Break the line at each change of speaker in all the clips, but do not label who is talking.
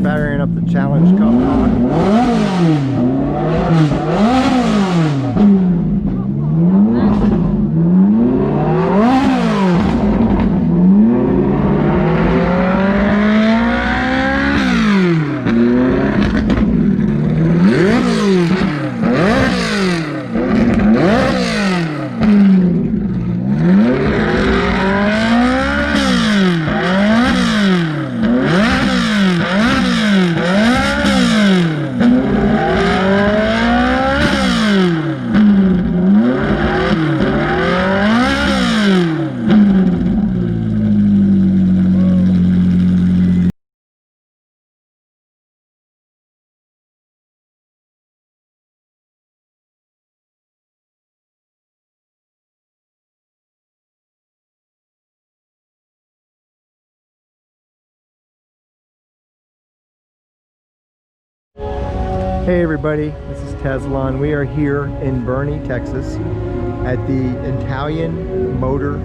firing up the Challenge Cup. Hey everybody, this is Tesla. We are here in Boerne, Texas at the Italian Motor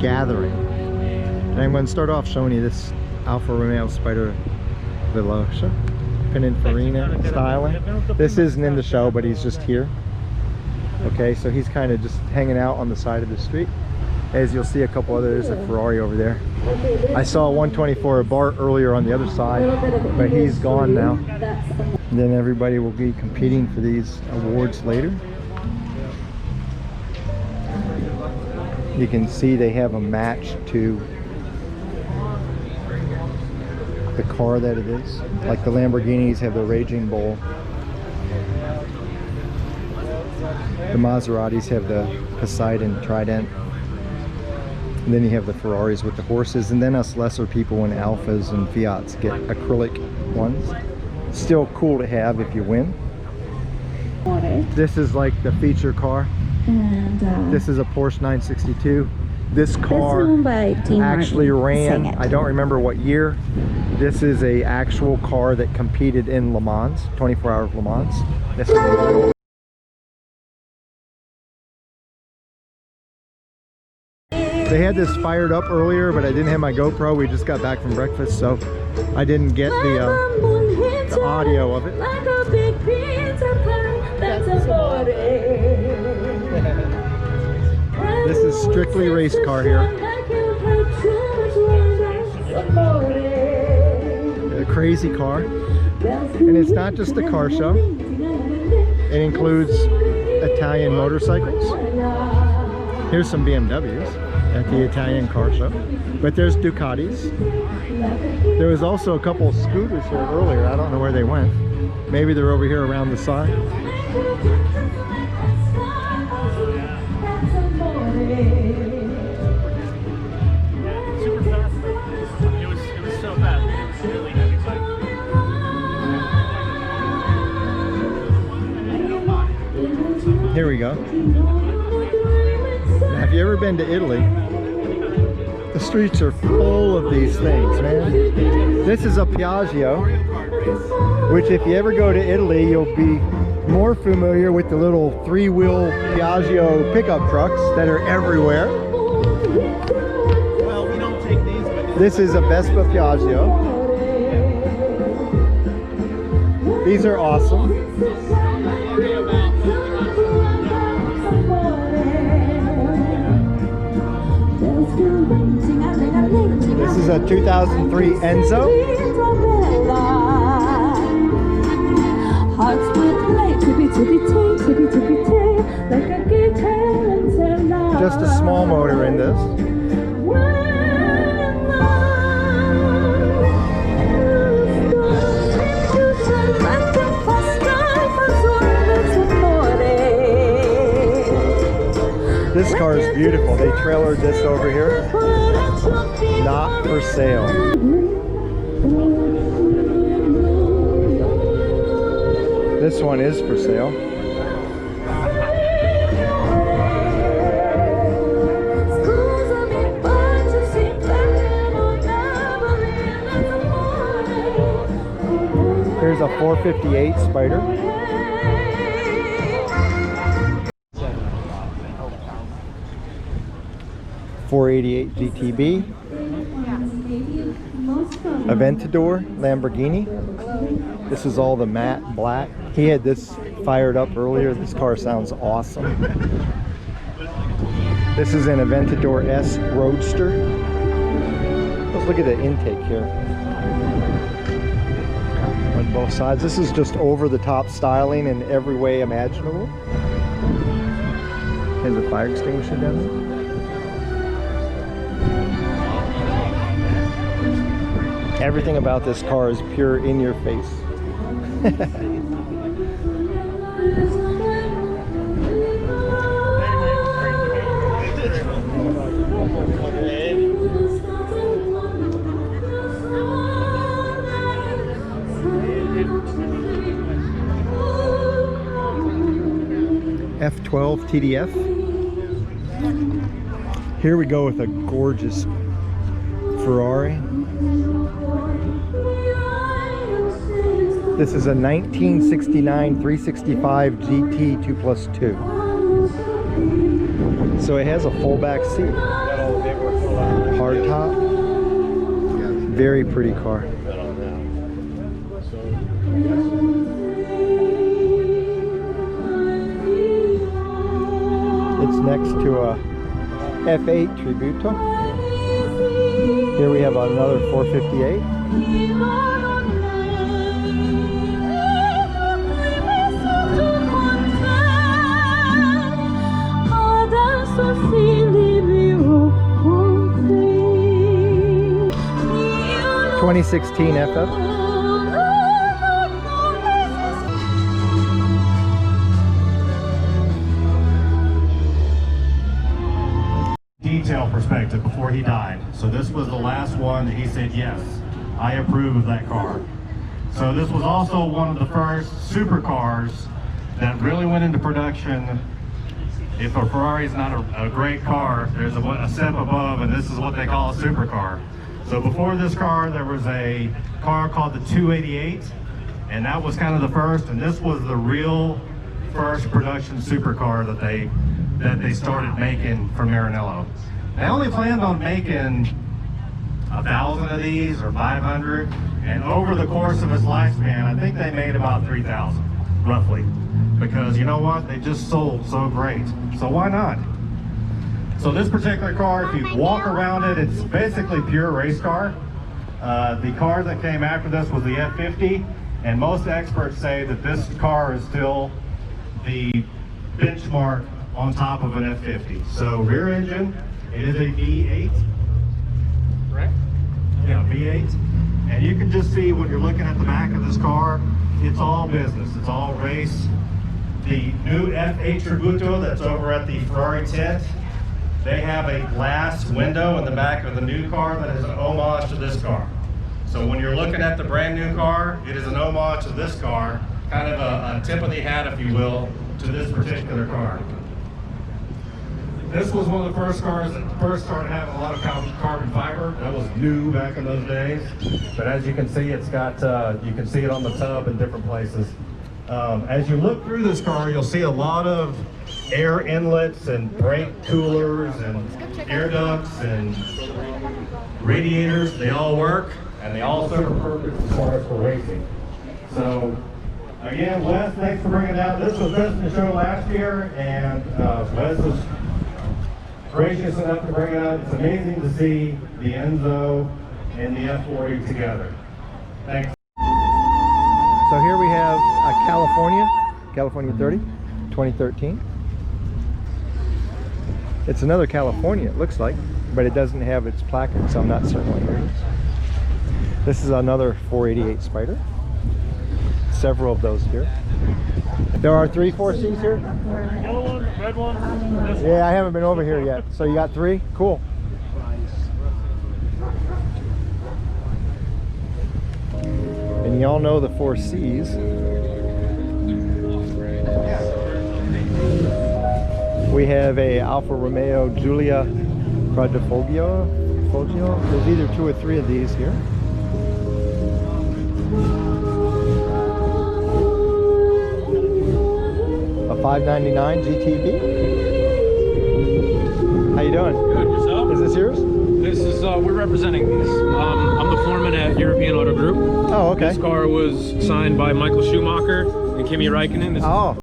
Gathering. And I'm going to start off showing you this Alfa Romeo Spider Veloce Pininfarina styling. This isn't in the show, but he's just here. Okay, so he's kind of just hanging out on the side of the street. As you'll see, a couple others, a Ferrari over there. I saw a 124 Bart earlier on the other side, but he's gone now. And then everybody will be competing for these awards later. You can see they have a match to the car that it is. Like the Lamborghinis have the Raging Bull. The Maseratis have the Poseidon Trident. And then you have the Ferraris with the horses, and then us lesser people in Alfas and Fiats get acrylic ones. Still cool to have if you win. This is like the feature car. And this is a Porsche 962. This car actually ran, I don't remember what year. This is a actual car that competed in Le Mans, 24-hour Le Mans. This is They had this fired up earlier, but I didn't have my GoPro. We just got back from breakfast, so I didn't get the audio of it. This is strictly race car here. A crazy car. And it's not just a car show. It includes Italian motorcycles. Here's some BMWs at the Italian car show, but there's Ducatis. There was also a couple of scooters here earlier. I don't know where they went. Maybe they're over here around the side.
Super fast. It was so fast. It was really heavy.
Here we go. Now, have you ever been to Italy? The streets are full of these things, man. This is a Piaggio, which if you ever go to Italy, you'll be more familiar with the little three-wheel Piaggio pickup trucks that are everywhere.
Well, we don't take these, but
this is a Vespa Piaggio. These are awesome. This is a 2003 Enzo. Just a small motor in this. This car is beautiful. They trailered this over here. Not for sale. This one is for sale. Here's a 458 Spider. $488 GTB. Aventador Lamborghini. This is all the matte black. He had this fired up earlier. This car sounds awesome. This is an Aventador S Roadster. Let's look at the intake here. On both sides. This is just over the top styling in every way imaginable. There's a fire extinguisher down there. Everything about this car is pure in your face. F12 TDF. Here we go with a gorgeous Ferrari. This is a 1969 365 GT 2+2. So it has a full back seat. Hard top. Very pretty car. It's next to a F8 Tributo. Here we have another 458. (2016) FF.
Detail perspective before he died. So this was the last one that he said, yes, I approve of that car. So this was also one of the first supercars that really went into production. If a Ferrari is not a great car, there's a step above, and this is what they call a supercar. So before this car, there was a car called the 288, and that was kind of the first, and this was the real first production supercar that they started making for Maranello. They only planned on making 1,000 of these or 500, and over the course of its lifespan, I think they made about 3,000, roughly. Because you know what? They just sold so great. So why not? So this particular car, if you walk around it, it's basically pure race car. The car that came after this was the F50, and most experts say that this car is still the benchmark on top of an F50. So rear engine, it is a V8. Correct? Yeah, V8. And you can just see when you're looking at the back of this car, it's all business, it's all race. The new F8 Tributo that's over at the Ferrari tent, they have a glass window in the back of the new car that is an homage to this car. So when you're looking at the brand new car, it is an homage to this car, kind of a tip of the hat, if you will, to this particular car. This was one of the first cars that first started having a lot of carbon fiber. That was new back in those days. But as you can see, it's got, you can see it on the tub in different places. As you look through this car, you'll see a lot of air inlets and brake coolers and air ducts and radiators. They all work, and they all serve a purpose as far as for racing. So again, Wes, thanks for bringing it out. This was Best in the Show last year, and Wes was gracious enough to bring it out. It's amazing to see the Enzo and the F40 together. Thanks.
So here we have a California 30, 2013. It's another California, it looks like, but it doesn't have its placard, so I'm not certain what year it is. This is another 488 Spider. Several of those here. There are 3 4Cs here?
Yellow one, red one, this one.
Yeah, I haven't been over here yet. So you got 3? Cool. And y'all know the 4Cs. We have a Alfa Romeo Giulia Quadrifoglio. There's either 2 or 3 of these here. A 599 GTB. How you doing?
Good, yourself?
Is this yours?
This is is we're representing these. I'm the foreman at European Auto Group.
Oh, okay.
This car was signed by Michael Schumacher and Kimi Räikkönen.
Oh.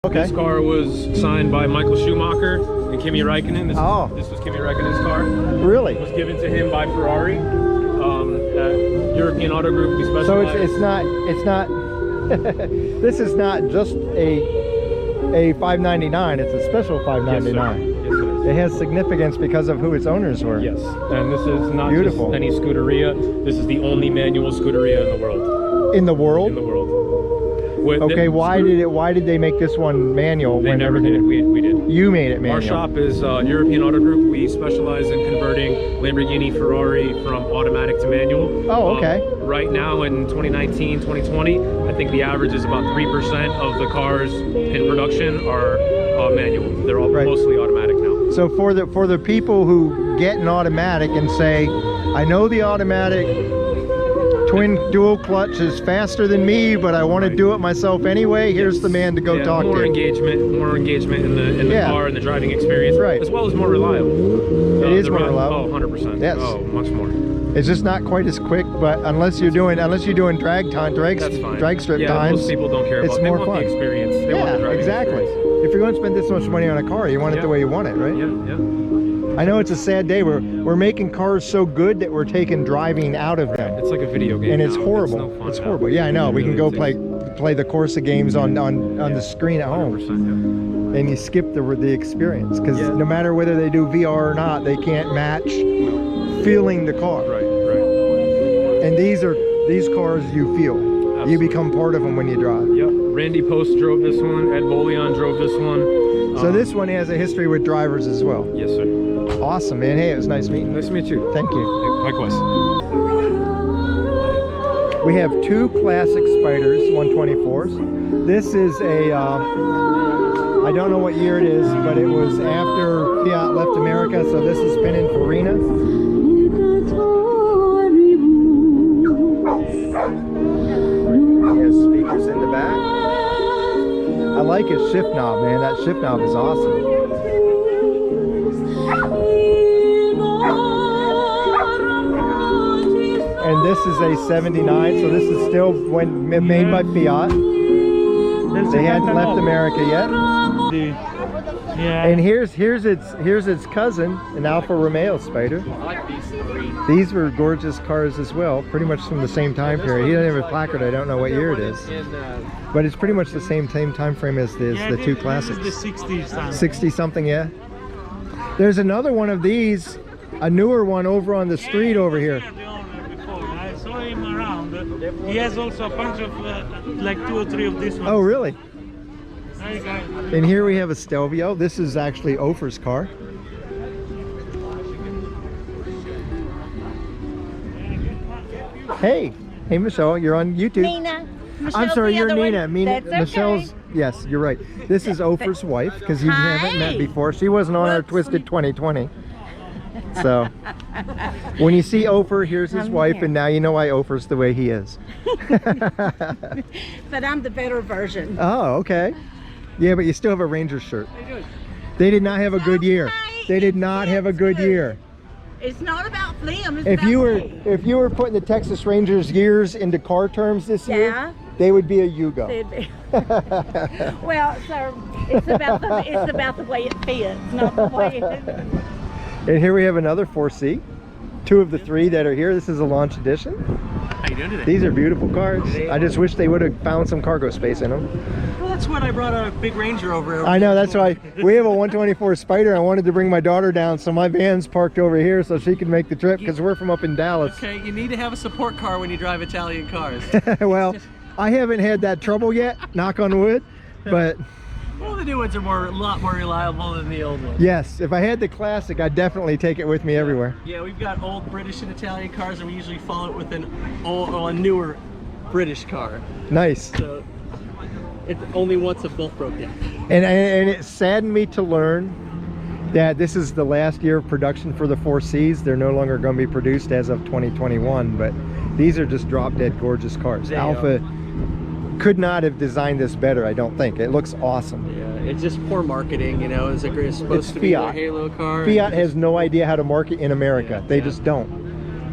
Okay.
This car was signed by Michael Schumacher and Kimi Räikkönen. This was Kimi Räikkönen's car.
Really?
It was given to him by Ferrari. At European Auto Group, we specialize.
So it's not this is not just a 599, it's a special 599.
Yes, sir. Yes, it is.
It has significance because of who its owners were.
Yes, and this is not
beautiful.
Just any Scuderia. This is the only manual Scuderia in the world.
In the world?
In the world.
Okay, why did they make this one manual?
They never did it. We did.
You made it manual.
Our shop is European Auto Group. We specialize in converting Lamborghini, Ferrari from automatic to manual.
Oh, okay.
Right now in 2019, 2020, I think the average is about 3% of the cars in production are manual. They're all mostly automatic now.
So for the people who get an automatic and say, I know the automatic twin dual clutch is faster than me, but I want to do it myself anyway, here's the man to go talk
more
to.
Engagement in the car and the driving experience, as well as more reliable.
It is more reliable.
Oh, 100%.
Yes.
Oh, much more.
It's just not quite as quick, but unless you're doing drag strip times,
most people don't care about.
It's
They
more
want
fun.
the experience. They want the driving
exactly.
experience.
If you're going to spend this much money on a car, you want it the way you want it, right?
Yeah.
I know it's a sad day. We're making cars so good that we're taking driving out of them.
It's like a video game.
And it's
now.
horrible.
It's, no fun
it's
now.
horrible. Yeah, I know. We can go
Really
play the Corsa games on the screen at home.
100%,
And you skip the experience because no matter whether they do VR or not, they can't match feeling the car.
Right.
And these cars you feel.
Absolutely.
You become part of them when you drive.
Yep. Randy Post drove this one. Ed Bolian drove this one.
So this one has a history with drivers as well.
Yes, sir.
Awesome, man. Hey, it was nice meeting you.
Nice to meet you.
Thank you.
Likewise.
We have two classic Spiders 124s. This is a, I don't know what year it is, but it was after Fiat left America, so this is Pininfarina. He has speakers in the back. I like his shift knob, man. That shift knob is awesome. And this is a 79, so this is still made by Fiat. They hadn't left America yet.
Yeah.
And here's its cousin, an Alfa Romeo Spider.
I like these three.
These were gorgeous cars as well, pretty much from the same time period. He doesn't have a placard, I don't know what year it is. But it's pretty much the same time frame as the two classics.
This is the 60s.
60 something, yeah. There's another one of these, a newer one over on the street over here.
I saw him around. He has also a bunch of like 2 or 3 of these ones.
Oh, really?
Hi guys.
And here we have a Stelvio. This is actually Ofer's car. Hey, Michelle, you're on YouTube.
Nina.
I'm sorry, you're Nina.
That's okay.
Michelle's. Yes, you're right. This is Ofer's wife because you haven't met before. She wasn't on our Twisted 2020. So when you see Ofer, here's his wife, and now you know why Ofer's the way he is.
But I'm the better version.
Oh, okay. Yeah, but you still have a Ranger shirt. They did not have a good year. They did not have a good year.
It's not about them. It's
If
about me.
you were putting the Texas Rangers years into car terms this year, they would be a Yugo.
They'd be- well, sir, it's about the way it fits, not the way it.
And here we have another 4C. 2 of the 3 that are here. This is a launch edition.
How you doing today?
These are beautiful cars. I just wish they would have found some cargo space in them.
Well, that's what I brought a big Ranger over.
I know, that's why we have a 124 Spider. I wanted to bring my daughter down, so my van's parked over here so she can make the trip because we're from up in Dallas.
Okay, you need to have a support car when you drive Italian cars.
Well, I haven't had that trouble yet, knock on wood, but
Well, the new ones are a lot more reliable than the old ones.
yes, if I had the classic, I'd definitely take it with me everywhere.
Yeah, we've got old British and Italian cars, and we usually follow it with a newer British car.
Nice.
So it only once if both broke down.
And it saddened me to learn that this is the last year of production for the 4Cs. They're no longer going to be produced as of 2021, but these are just drop dead gorgeous cars. Alfa could not have designed this better, I don't think. It looks awesome.
Yeah, It's just poor marketing, you know. It's supposed
It's
to be a
Fiat.
halo car.
Fiat has no idea how to market in America.
Yeah,
they
yeah.
just don't.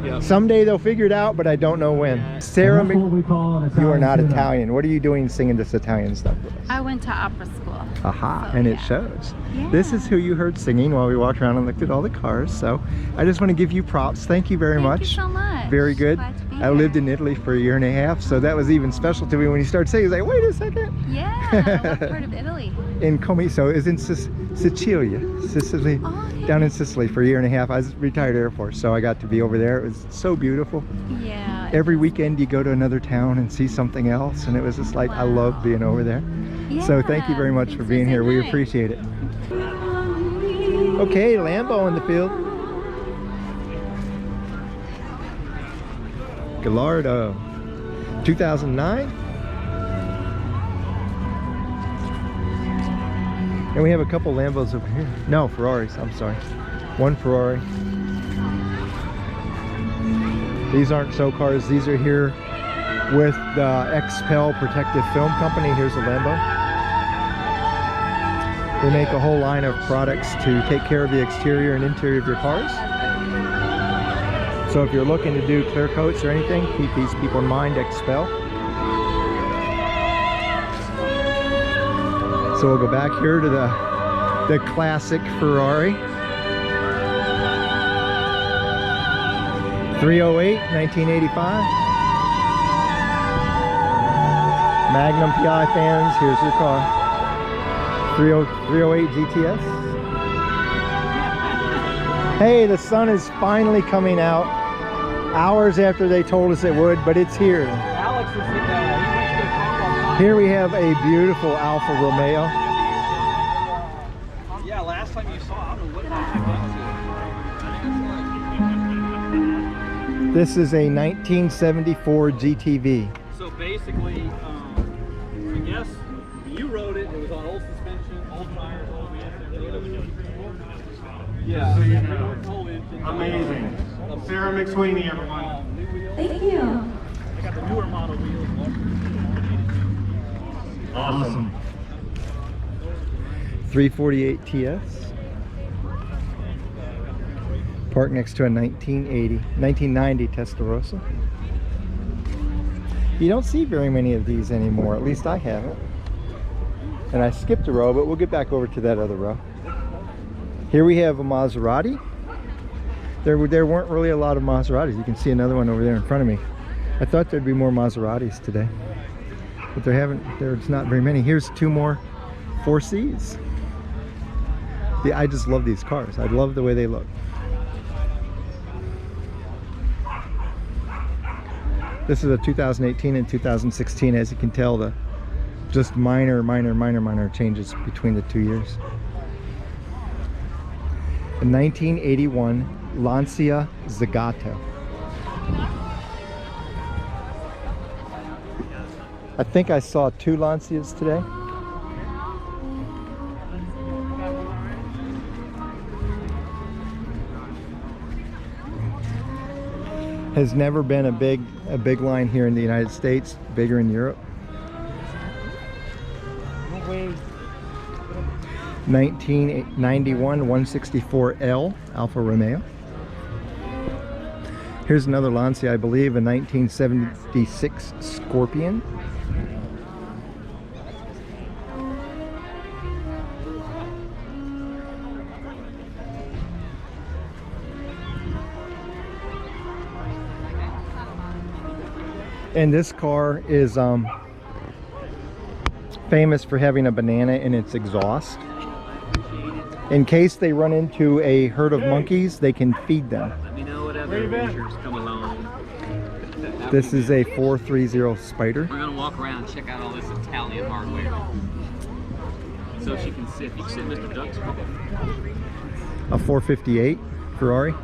Yep.
Someday they'll figure it out, but I don't know when. Sarah,
That's what we call an
you are
Italian
not
tune-up.
Italian. What are you doing singing this Italian stuff with us?
I went to opera school.
Aha,
So,
and it
yeah.
shows.
Yeah.
This is who you heard singing while we walked around and looked at all the cars. So I just want to give you props. Thank you very
Thank
much.
you so much.
Very good.
Glad to be
I
here.
lived in Italy for 1.5 years, so that was even special to me when you started saying, like, wait a second.
Yeah, what part of Italy?
In Comiso, is in Sicilia, Sicily,
Oh, yeah.
down in Sicily for 1.5 years. I was retired Air Force, so I got to be over there. It was so beautiful.
Yeah.
Every weekend you go to another town and see something else, and it was just like, I love
Wow.
being over there. So thank you very much
Yeah,
for
it's
being
so
here. We
nice.
appreciate it. Okay, Lambo in the field. Gallardo, 2009. And we have a couple Lambos over here. No, Ferraris, I'm sorry. One Ferrari. These aren't show cars. These are here with the Expel Protective Film Company. Here's a Lambo. They make a whole line of products to take care of the exterior and interior of your cars. So if you're looking to do clear coats or anything, keep these people in mind, Expel. So we'll go back here to the classic Ferrari. 308, 1985. Magnum PI fans, here's your car. 308 GTS. Hey, the sun is finally coming out. Hours after they told us it would, but it's here.
Alex is he went to the Congo.
Here we have a beautiful Alfa Romeo.
Yeah, last time you saw, I don't know what
This is a 1974 GTV.
So basically, I guess you rode it. It was on old suspension, old tires, old wheels, everything. Yeah.
So you know.
Whole engine.
Amazing. Sarah McSweeney, everyone.
Thank you.
I got the newer model wheels.
Awesome.
348 TS. Parked next to a 1990 Testarossa. You don't see very many of these anymore, at least I haven't. And I skipped a row, but we'll get back over to that other row. Here we have a Maserati. There weren't really a lot of Maseratis. You can see another one over there in front of me. I thought there'd be more Maseratis today, but there's not very many. Here's two more 4Cs. I just love these cars. I love the way they look. This is a 2018 and 2016. As you can tell, the just minor changes between the 2 years. A 1981 Lancia Zagato. I think I saw 2 Lancias today. Has never been a big line here in the United States, bigger in Europe. 1991 164L Alfa Romeo. Here's another Lancia, I believe, a 1976 Scorpion. And this car is famous for having a banana in its exhaust. In case they run into a herd of monkeys, they can feed them.
Let me know whatever adventures come along.
This is a 430 Spider.
We're gonna walk around and check out all this Italian hardware. So she can sit. You can sit in Mr. Duck's car.
A 458 Ferrari.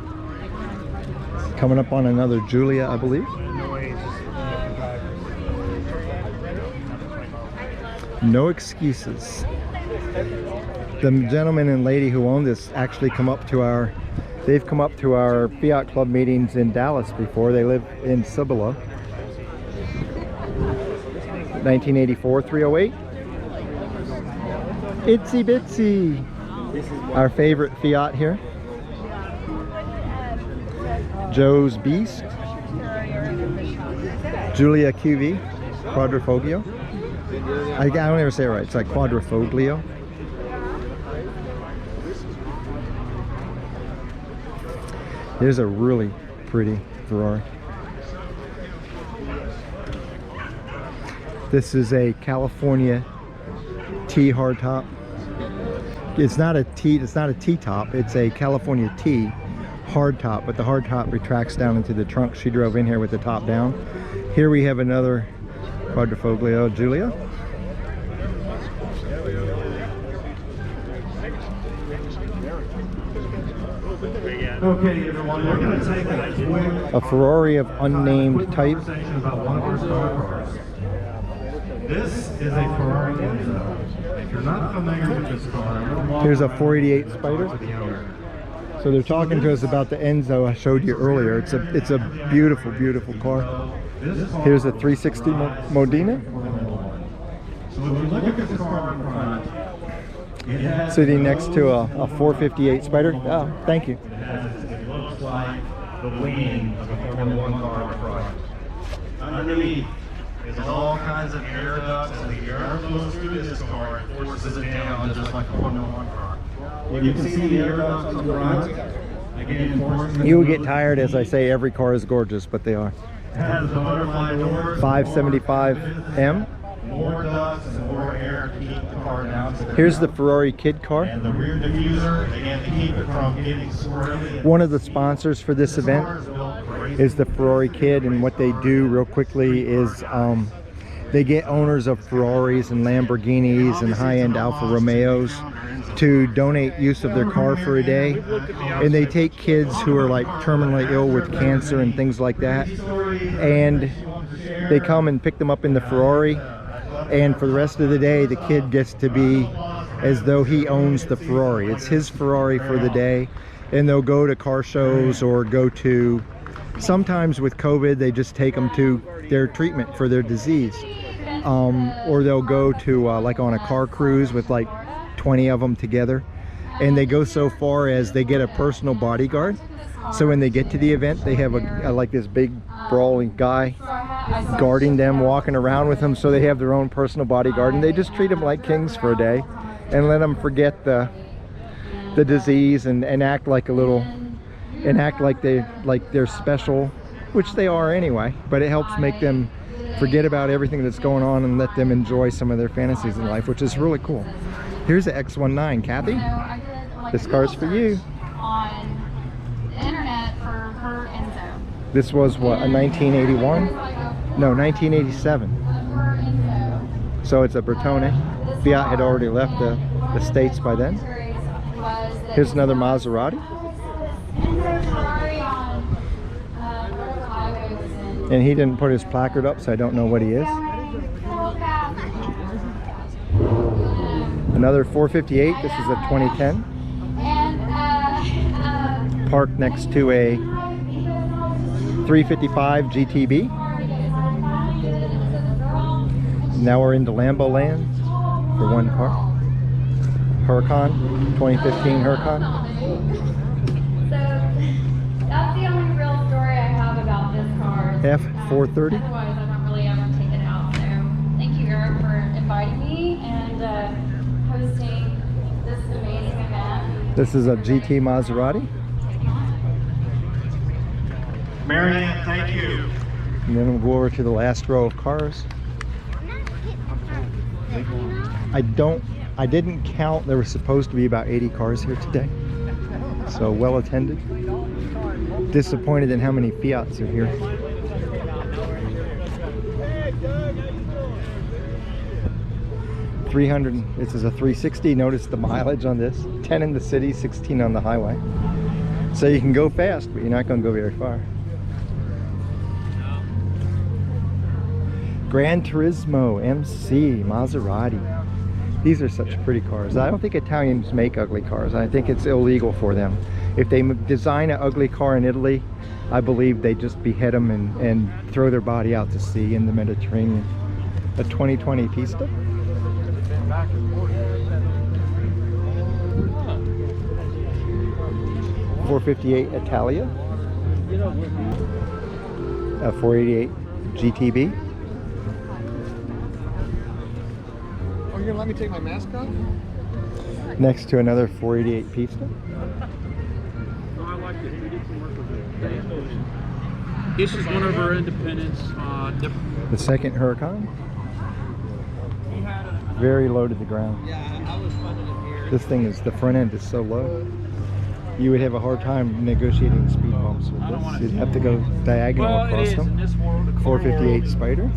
Coming up on another Giulia, I believe. No excuses. The gentleman and lady who own this actually they've come up to our Fiat Club meetings in Dallas before. They live in Cibolo. 1984 308. Itsy Bitsy, our favorite Fiat here. Joe's Beast, Giulia QV, Quadrifoglio. I don't ever say it right, it's like Quadrifoglio. Here's a really pretty Ferrari. This is a California T hardtop. It's not a T-top, it's a California T hardtop, but the hardtop retracts down into the trunk. She drove in here with the top down. Here we have another Quadrifoglio Giulia.
Okay, everyone, we're going to take
A Ferrari of unnamed type.
conversation about one of our star cars. This is a Ferrari Enzo. If you're not familiar with this car,
Here's a 488 Spider. So they're talking to us about the Enzo I showed you earlier. It's a beautiful, beautiful car. Here's a 360 Modena.
So if you look at this car in front, it has
Sitting next to a 458 Spider. Oh, thank you.
it looks like the wing of a Formula 1 car in front. Underneath is all kinds of air ducts, and the air flows through this car and forces it down just like a Formula 1 car. You can see the air ducts on the front. Again, forcing
You will get tired as I say every car is gorgeous, but they are.
It has the butterfly doors.
575M.
More ducts and more air to keep the car down. to the
Here's the
ground.
Ferrari Kid car.
And the rear diffuser, again, to keep it from getting squirrely.
One of the sponsors for this event is the Ferrari Kid, and what they do real quickly is they get owners of Ferraris and Lamborghinis and high-end Alfa Romeos to donate use of their car for a day, and they take kids who are like terminally ill with cancer and things like that, and they come and pick them up in the Ferrari, and for the rest of the day the kid gets to be as though he owns the Ferrari. It's his Ferrari for the day, and they'll go to car shows or go to, sometimes with COVID they just take them to their treatment for their disease, or they'll go to like on a car cruise with like 20 of them together, and they go so far as they get a personal bodyguard. So when they get to the event, they have a like this big brawling guy guarding them, walking around with them, so they have their own personal bodyguard, and they just treat them like kings for a day and let them forget the disease and act like a little, and act like they're special, which they are anyway, but it helps make them forget about everything that's going on and let them enjoy some of their fantasies in life, which is really cool. Here's the X19, Kathy. This car's for you.
On the internet for her Enzo.
This was what, a 1981? No, 1987. So it's a Bertone. Fiat had already left the States by then. Here's another Maserati. And he didn't put his placard up, so I don't know what he is. Another 458, this is a 2010. Parked next to a 355 GTB. Now we're into Lambo land for one car. Huracan, 2015 Huracan.
So that's the only real story I have about this car.
F430.
Otherwise, I don't really ever take it out. So thank you, Eric, for inviting me and hosting this amazing event.
This is a GT Maserati.
Marianne, thank you.
And then we'll go over to the last row of cars. I didn't count. There were supposed to be about 80 cars here today. So well attended. Disappointed in how many Fiats are here. This is a 360. Notice the mileage on this. 10 in the city, 16 on the highway. So you can go fast, but you're not going to go very far. Gran Turismo MC Maserati. These are such pretty cars. I don't think Italians make ugly cars. I think it's illegal for them. If they design an ugly car in Italy, I believe they just behead them and throw their body out to sea in the Mediterranean. A 2020 Pista. 458 Italia, a 488 GTB.
Oh, you're gonna let me take my mask off?
Next to another 488 Pista.
No, I like this. We did some work with it. This is one of our independents.
The second Huracan. Very low to the ground.
Yeah, I was funding it here.
This thing is, the front end is so low. You would have a hard time negotiating speed bumps with this. You'd have to go diagonal across them. 458 Spider.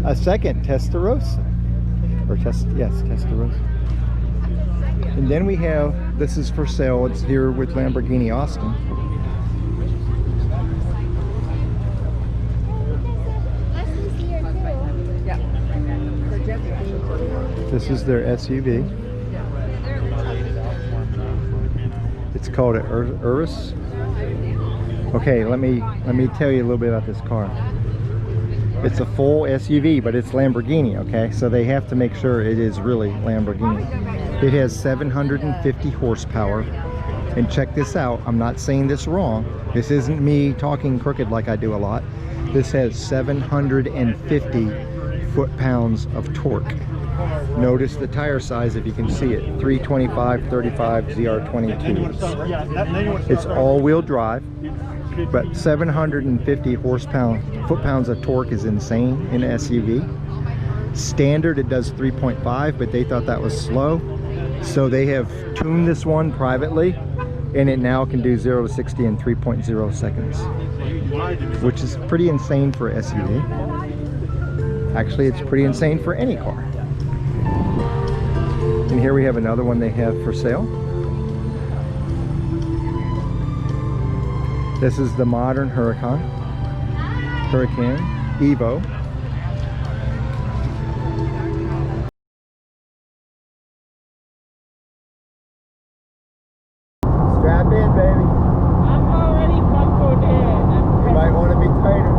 A second Testarossa. Or Testarossa. And then we have, this is for sale. It's here with Lamborghini Austin. This is their SUV. It's called an Urus. Okay, let me tell you a little bit about this car. It's a full SUV, but it's Lamborghini, okay? So they have to make sure it is really Lamborghini. It has 750 horsepower. And check this out, I'm not saying this wrong. This isn't me talking crooked like I do a lot. This has 750 foot-pounds of torque. Notice the tire size if you can see it. 325, 35 ZR22s. It's all-wheel drive, but 750 foot-pounds of torque is insane in an SUV. Standard, it does 3.5, but they thought that was slow. So they have tuned this one privately, and it now can do 0 to 60 in 3.0 seconds, which is pretty insane for a SUV. Actually, it's pretty insane for any car. And here we have another one they have for sale. This is the modern Huracan Evo. Strap in, baby.
I'm already buckled in.
You might want to be tighter.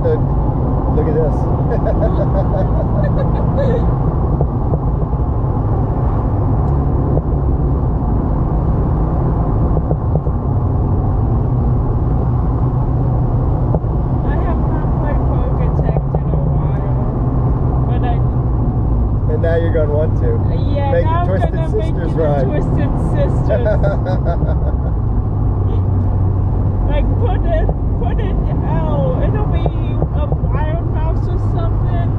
at the, look at this.
I have not played poker tech in a while, but
And now you're going to want to.
yeah,
Make
now I'm
Twisted
gonna make
Sisters
it
ride.
a Twisted Sisters. Like put it, oh, it'll be a wild mouse or something.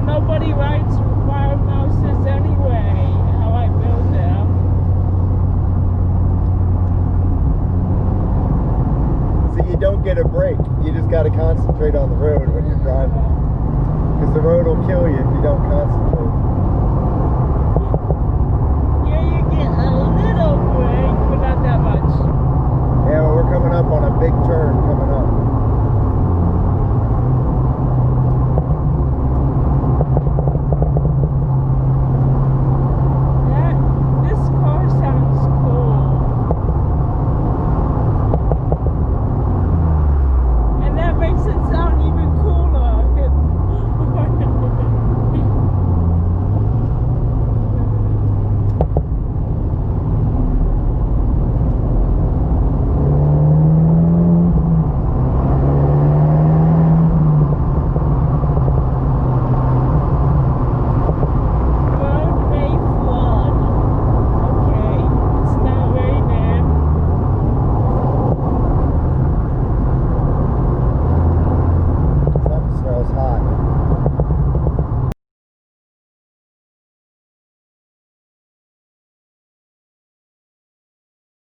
Nobody rides wild mouses anyway, how I build them.
See, you don't get a break. You just got to concentrate on the road when you're driving. Because the road will kill you if you don't concentrate.
Here you get a little break, but not that much.
Yeah, well, we're coming up on a big turn